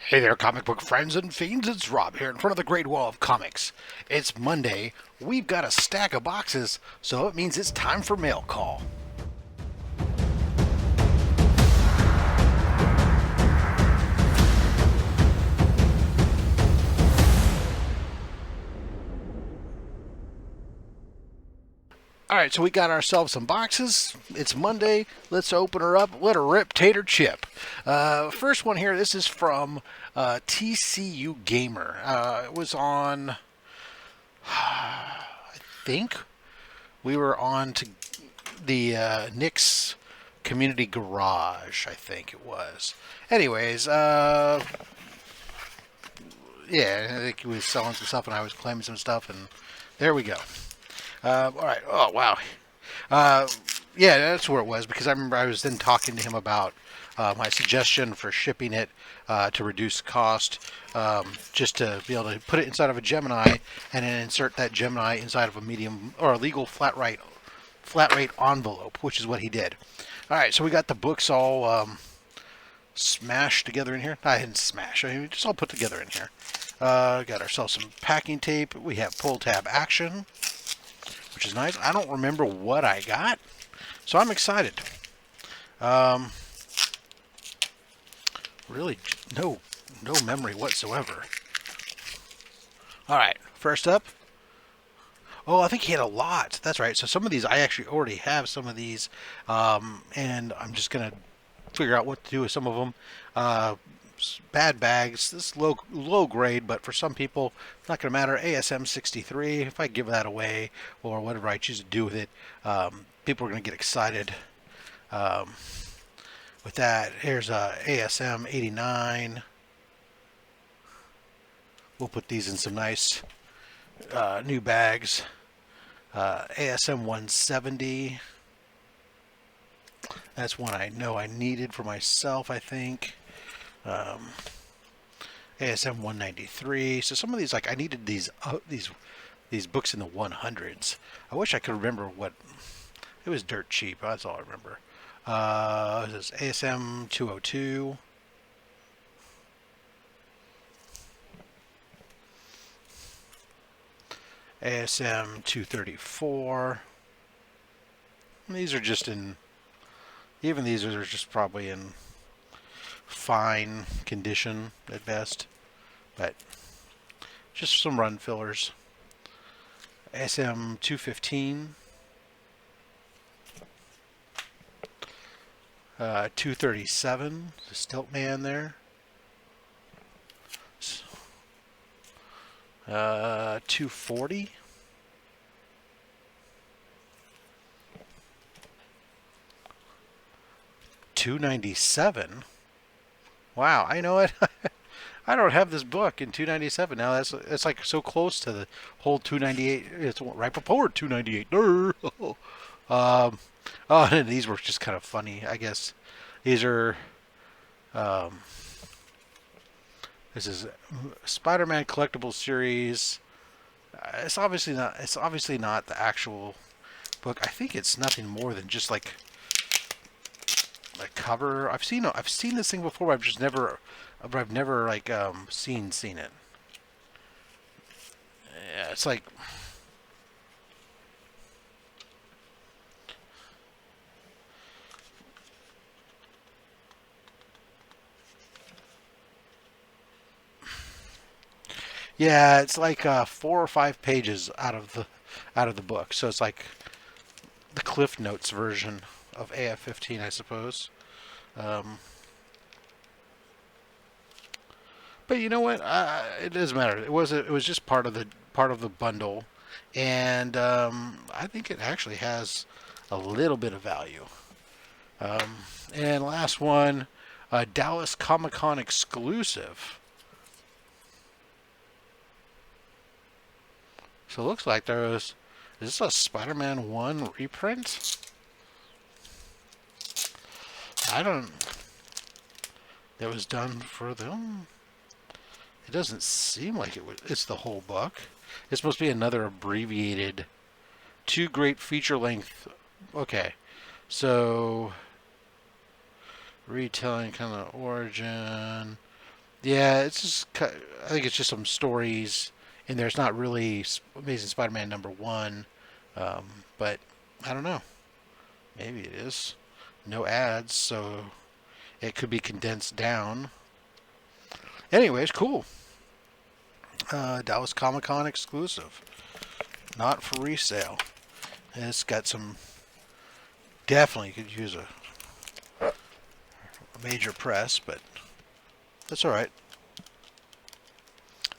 Hey there, comic book friends and fiends. It's Rob here in front of the Great Wall of Comics. It's Monday. We've got a stack of boxes, so it means it's time for mail call. All right, so we got ourselves some boxes. It's Monday. Let's open her up. Let her rip, tater chip. First one here. This is from TCU Gamer. It was on. I think we were on to the Nick's Community Garage. I think it was. Anyways, yeah, I think he was selling some stuff, and I was claiming some stuff, and there we go. All right. Oh, wow. Uh, yeah, that's where it was because I remember I was then talking to him about my suggestion for shipping it to reduce cost, just to be able to put it inside of a Gemini and then insert that Gemini inside of a medium or a legal flat rate envelope, which is what he did. All right, so we got the books all smashed together in here. I didn't smash. I mean, just all put together in here. Got ourselves some packing tape. We have pull tab action, which is nice. I don't remember what I got, so I'm excited. Really, no memory whatsoever. All right, first up. Oh, I think he had a lot. That's right. So some of these I actually already have some of these, and I'm just gonna figure out what to do with some of them. Bad bags. This is low grade, but for some people, it's not going to matter. ASM 63. If I give that away or whatever I choose to do with it, people are going to get excited with that. Here's ASM 89. We'll put these in some nice new bags. ASM 170. That's one I know I needed for myself, I think. ASM 193. So some of these, like I needed these books in the 100s. I wish I could remember what. It was dirt cheap. That's all I remember. This is ASM 202. ASM 234. These are just in. Even these are just probably in fine condition at best, but just some run fillers. SM 215, 237, the Stilt Man there. 240. $297. Wow, I know it. I don't have this book in 297 now. It's like so close to the whole 298. It's right before 298. Oh, and these were just kind of funny, I guess. These are. This is Spider-Man collectible series. It's obviously not. It's obviously not the actual book. I think it's nothing more than just like a cover. I've seen this thing before, but I've never like seen it. Yeah, it's like yeah, it's like 4 or 5 pages out of the book. So it's like the Cliff Notes version of AF-15, I suppose. But you know what? It doesn't matter. It was just part of the bundle, and I think it actually has a little bit of value. And last one, Dallas Comic Con exclusive. So it looks like is this a Spider-Man 1 reprint? I don't. That was done for them. It doesn't seem like it's the whole book. It's supposed to be another abbreviated, 2 great feature length. Okay, so retelling kind of origin. Yeah, it's just I think it's just some stories in there. It's not really Amazing Spider-Man #1, but I don't know. Maybe it is. No ads, so it could be condensed down. Anyways, cool. Dallas Comic Con exclusive, not for resale. And it's got some. Definitely could use a major press, but that's all right.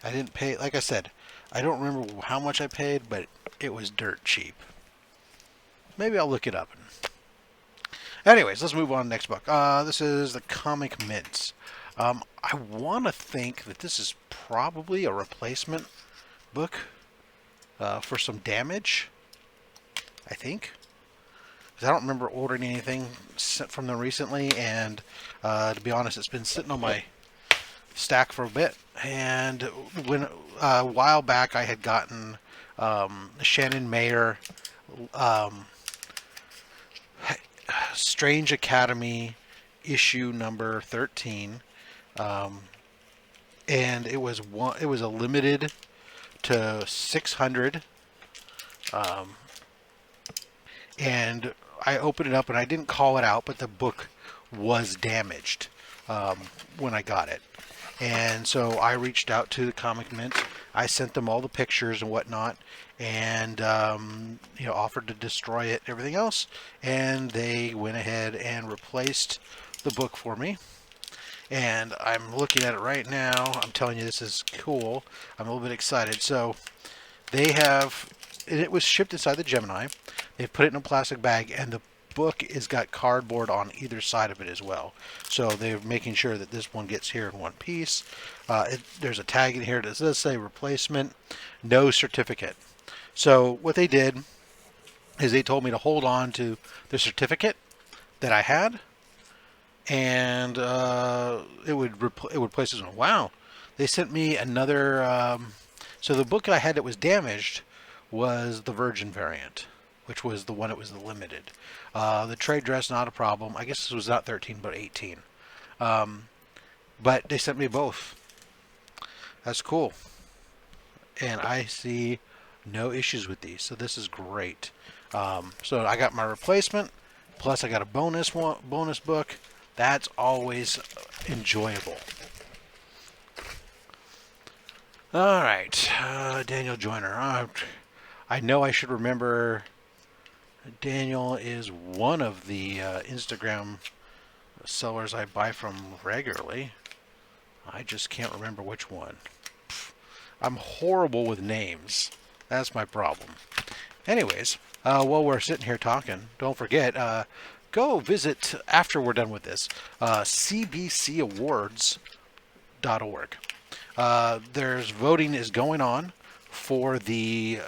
I didn't pay. Like I said, I don't remember how much I paid, but it was dirt cheap. Maybe I'll look it up. Anyways, let's move on to the next book. This is the Comic Mints. I want to think that this is probably a replacement book for some damage. I think. Because I don't remember ordering anything from them recently, and to be honest, it's been sitting on my stack for a bit. And when a while back, I had gotten Shannon Mayer Strange Academy issue number 13, and it was a limited to 600, and I opened it up and I didn't call it out, but the book was damaged when I got it. And so I reached out to the Comic Mint. I sent them all the pictures and whatnot, and offered to destroy it, everything else. And they went ahead and replaced the book for me. And I'm looking at it right now. I'm telling you, this is cool. I'm a little bit excited. So they have, it was shipped inside the Gemini. They put it in a plastic bag, and the book has got cardboard on either side of it as well. So they're making sure that this one gets here in one piece. There's a tag in here that does say replacement, no certificate. So what they did is they told me to hold on to the certificate that I had, and it would replace this one. Wow. They sent me another. So the book that I had that was damaged was the Virgin variant, which was the one that was the limited. The trade dress, not a problem. I guess this was not 13, but 18. But they sent me both. That's cool. And I see no issues with these, so this is great. So I got my replacement, plus I got a bonus book. That's always enjoyable. All right, Daniel Joyner. I know I should remember. Daniel is one of the Instagram sellers I buy from regularly. I just can't remember which one. I'm horrible with names. That's my problem. Anyways, while we're sitting here talking, don't forget, go visit, after we're done with this, cbcawards.org. There's voting is going on for the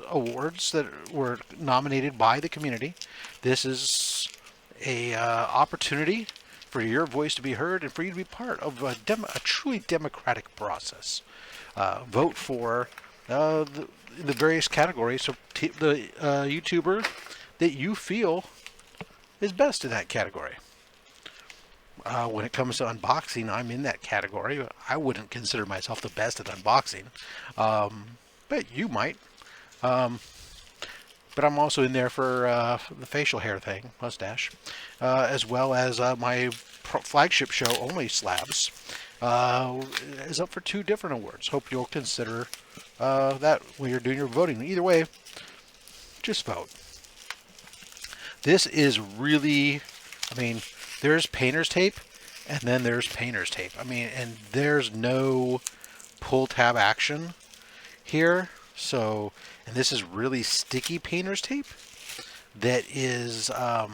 awards that were nominated by the community. This is a opportunity for your voice to be heard and for you to be part of a truly democratic process. Vote for the various categories. So the YouTuber that you feel is best in that category. When it comes to unboxing, I'm in that category. I wouldn't consider myself the best at unboxing, but you might. But I'm also in there for the facial hair thing, mustache, as well as my flagship show, OnlySlabs, is up for 2 different awards. Hope you'll consider that when you're doing your voting. Either way, just vote. This is really, there's painter's tape, and then there's painter's tape. And there's no pull tab action here. So, and this is really sticky painter's tape that is, God,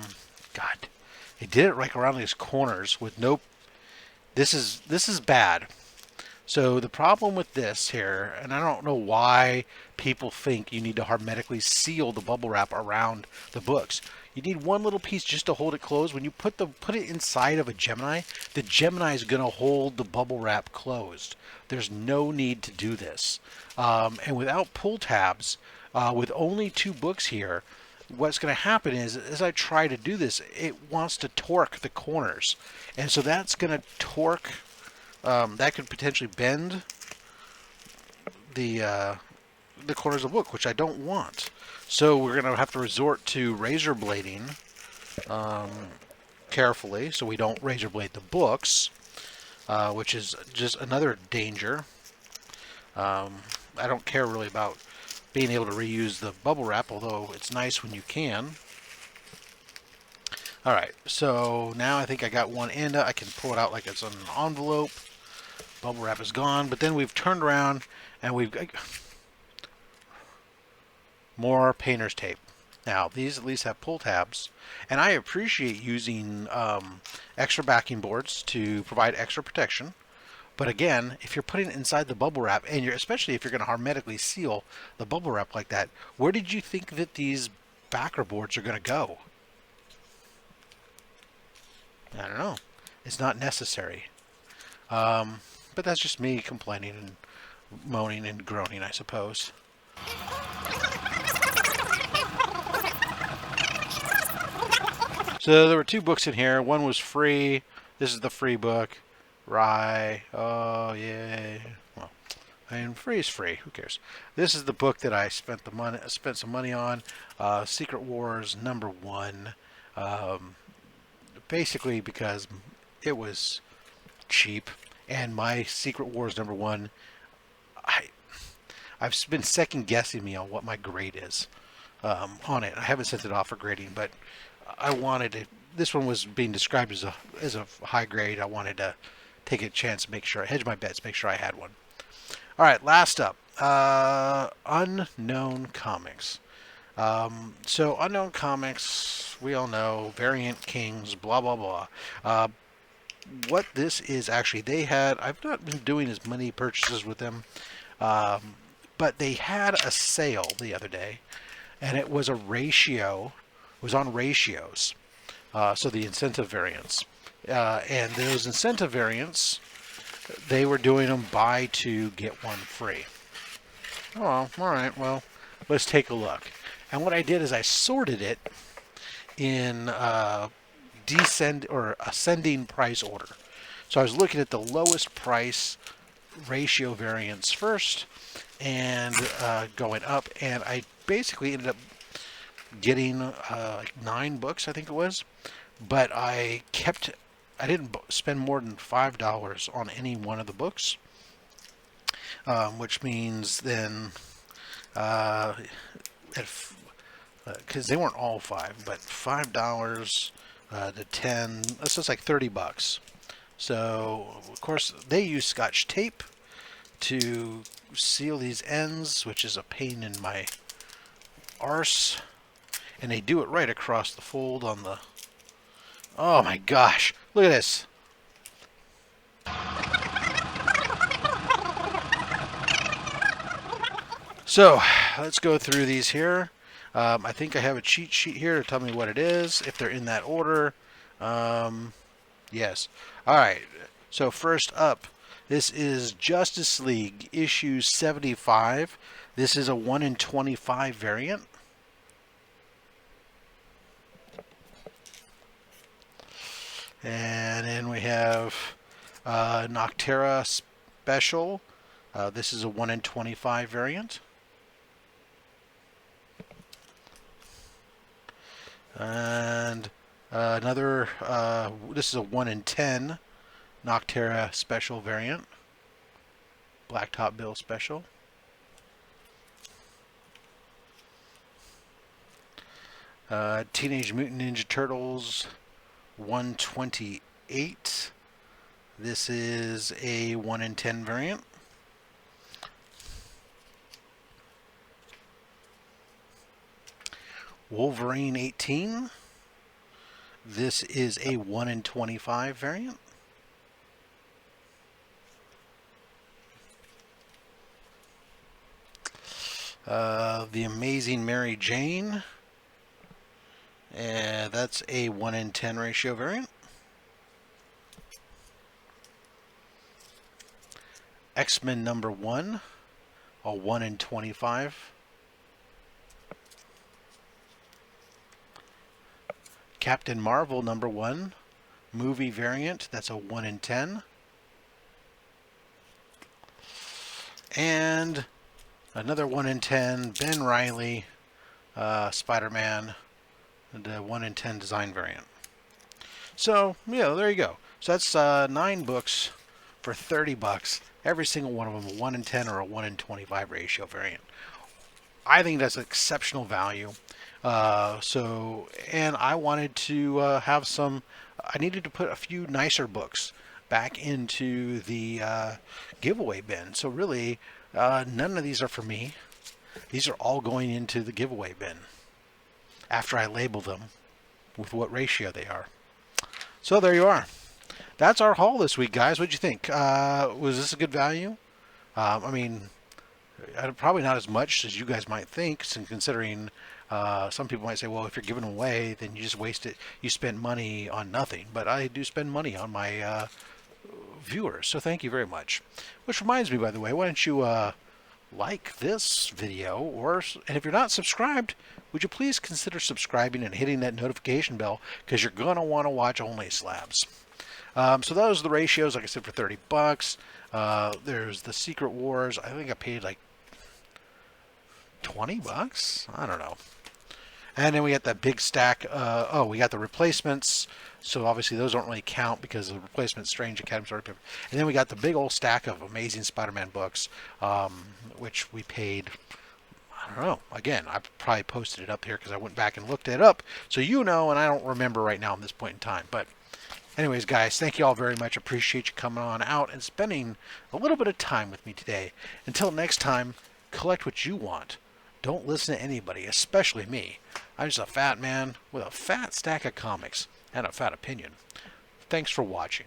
they did it right around these corners with no, this is bad. So the problem with this here, and I don't know why people think you need to hermetically seal the bubble wrap around the books. You need one little piece just to hold it closed. When you put it inside of a Gemini, the Gemini is going to hold the bubble wrap closed. There's no need to do this. And without pull tabs, with only 2 books here, what's going to happen is, as I try to do this, it wants to torque the corners. And so that's going to torque that could potentially bend the corners of the book, which I don't want. So we're going to have to resort to razor blading carefully so we don't razor blade the books, which is just another danger. I don't care really about being able to reuse the bubble wrap, although it's nice when you can. Alright, so now I think I got one end. I can pull it out like it's an envelope. Bubble wrap is gone, but then we've turned around and we've got more painter's tape. Now, these at least have pull tabs, and I appreciate using extra backing boards to provide extra protection. But again, if you're putting it inside the bubble wrap, and especially if you're going to hermetically seal the bubble wrap like that, where did you think that these backer boards are going to go? I don't know. It's not necessary. But that's just me complaining and moaning and groaning, I suppose. So there were 2 books in here. One was free. This is the free book. Rye. Oh, yay. Well, I mean, free is free. Who cares? This is the book that I spent some money on. Secret Wars #1. Basically because it was cheap, and my Secret Wars #1, I've been second guessing me on what my grade is on it. I haven't sent it off for grading, but I wanted it. This one was being described as a high grade. I wanted to take a chance, make sure I hedge my bets, make sure I had one. All right, last up, Unknown Comics. So Unknown Comics, we all know, Variant Kings, blah blah blah. What this is actually, I've not been doing as many purchases with them, but they had a sale the other day, and it was a ratio. It was on ratios, so the incentive variants, and those incentive variants, they were doing them buy 2 get 1 free. Oh, all right. Well, let's take a look. And what I did is I sorted it in ascending price order. So I was looking at the lowest price ratio variants first, and going up, and I basically ended up getting like 9 books, I think it was, but I didn't spend more than $5 on any one of the books, which means then because they weren't all 5, but $5 to 10, that's just like 30 bucks. So of course they use Scotch tape to seal these ends, which is a pain in my arse, and they do it right across the fold on the, oh my gosh, look at this. So let's go through these here. I think I have a cheat sheet here to tell me what it is, if they're in that order. Yes. All right. So first up, this is Justice League issue 75. This is a 1 in 25 variant. And then we have Noctera Special. This is a 1 in 25 variant. And another, this is a 1 in 10 Noctera Special variant. Blacktop Bill Special. Teenage Mutant Ninja Turtles 128. This is a 1 in 10 variant. Wolverine 18. This is a 1 in 25 variant. The Amazing Mary Jane. That's a 1 in 10 ratio variant. X-Men #1, a 1 in 25. Captain Marvel #1, movie variant, that's a 1 in 10. And another 1 in 10 Ben Reilly Spider-Man, the 1 in 10 design variant. So, yeah, there you go. So that's 9 books for $30. Every single one of them a 1 in 10 or a 1 in 25 ratio variant. I think that's exceptional value. And I wanted to have some. I needed to put a few nicer books back into the giveaway bin. So really, none of these are for me. These are all going into the giveaway bin after I label them with what ratio they are. So there you are. That's our haul this week, guys. What'd you think? Was this a good value? I mean, probably not as much as you guys might think, considering some people might say, well, if you're giving away, then you just waste it. You spend money on nothing. But I do spend money on my viewers, so thank you very much. Which reminds me, by the way, why don't you like this video, and if you're not subscribed, would you please consider subscribing and hitting that notification bell, because you're going to want to watch OnlySlabs. So those are the ratios, like I said, for $30. There's the Secret Wars. I think I paid like $20. I don't know. And then we got that big stack. We got the replacements. So obviously those don't really count because the replacement Strange Academy Story Paper. And then we got the big old stack of Amazing Spider-Man books, which we paid. I don't know. Again, I probably posted it up here because I went back and looked it up. So you know, and I don't remember right now at this point in time. But anyways, guys, thank you all very much. Appreciate you coming on out and spending a little bit of time with me today. Until next time, collect what you want. Don't listen to anybody, especially me. I'm just a fat man with a fat stack of comics and a fat opinion. Thanks for watching.